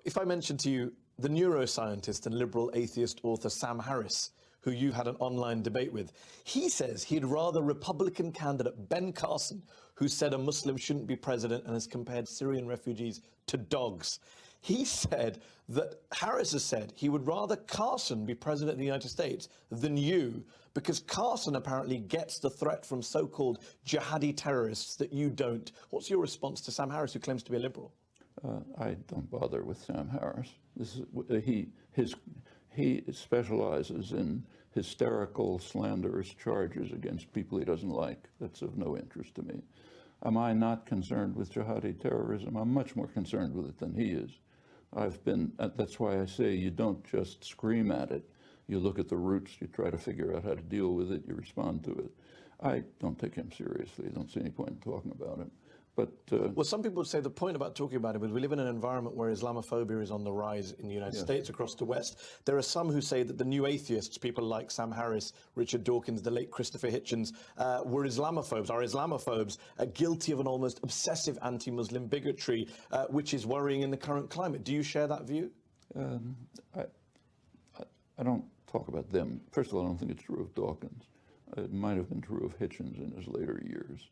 if I mentioned to you the neuroscientist and liberal atheist author Sam Harris, who you had an online debate with, he says he'd rather Republican candidate Ben Carson, who said a Muslim shouldn't be president and has compared Syrian refugees to dogs. He said that Harris has said he would rather Carson be president of the United States than you, because Carson apparently gets the threat from so-called jihadi terrorists that you don't. What's your response to Sam Harris, who claims to be a liberal? I don't bother with Sam Harris. This is, he specializes in hysterical, slanderous charges against people he doesn't like. That's of no interest to me. Am I not concerned with jihadi terrorism? I'm much more concerned with it than he is. That's why I say you don't just scream at it. You look at the roots, you try to figure out how to deal with it, you respond to it. I don't take him seriously. I don't see any point in talking about him. But, well, some people would say the point about talking about it is we live in an environment where Islamophobia is on the rise in the United States, across the West. There are some who say that the new atheists, people like Sam Harris, Richard Dawkins, the late Christopher Hitchens, were Islamophobes, are Islamophobes, guilty of an almost obsessive anti-Muslim bigotry, which is worrying in the current climate. Do you share that view? I don't talk about them. First of all, I don't think it's true of Dawkins. It might have been true of Hitchens in his later years.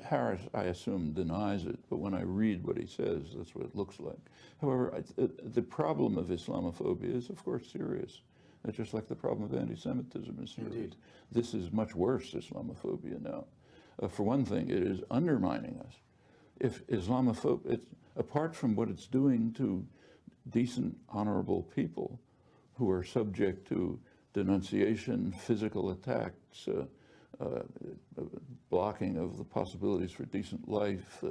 Harris, I assume, denies it, but when I read what he says, that's what it looks like. However, the problem of Islamophobia is, of course, serious. It's just like the problem of anti-Semitism is serious. Indeed. This is much worse, Islamophobia now. For one thing, it is undermining us. If Islamophobia, apart from what it's doing to decent, honorable people who are subject to denunciation, physical attacks, blocking of the possibilities for decent life,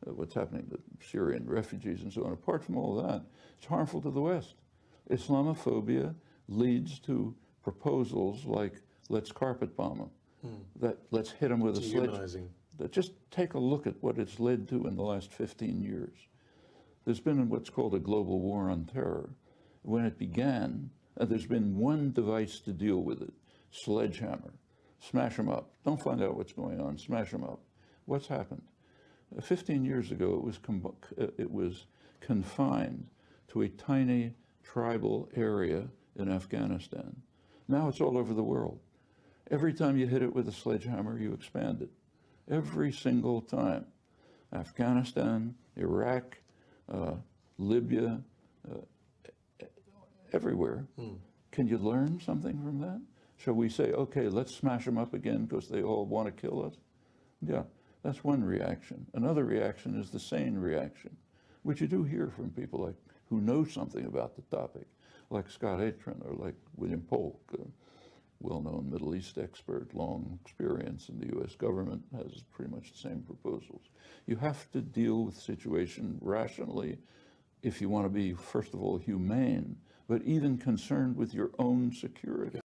what's happening to Syrian refugees and so on. Apart from all that, it's harmful to the West. Islamophobia leads to proposals like, let's carpet bomb them, that let's hit them with a sledgehammer. Just take a look at what it's led to in the last 15 years. There's been what's called a global war on terror. When it began, there's been one device to deal with it, sledgehammer. Smash them up. Don't find out what's going on. Smash them up. What's happened? 15 years ago, it was confined to a tiny tribal area in Afghanistan. Now it's all over the world. Every time you hit it with a sledgehammer, you expand it. Every single time. Afghanistan, Iraq, Libya, everywhere. Can you learn something from that? Shall we say, okay, let's smash them up again because they all want to kill us? Yeah, that's one reaction. Another reaction is the sane reaction, which you do hear from people like who know something about the topic, like Scott Atran or like William Polk, a well-known Middle East expert, long experience in the U.S. government, has pretty much the same proposals. You have to deal with the situation rationally if you want to be, first of all, humane, but even concerned with your own security.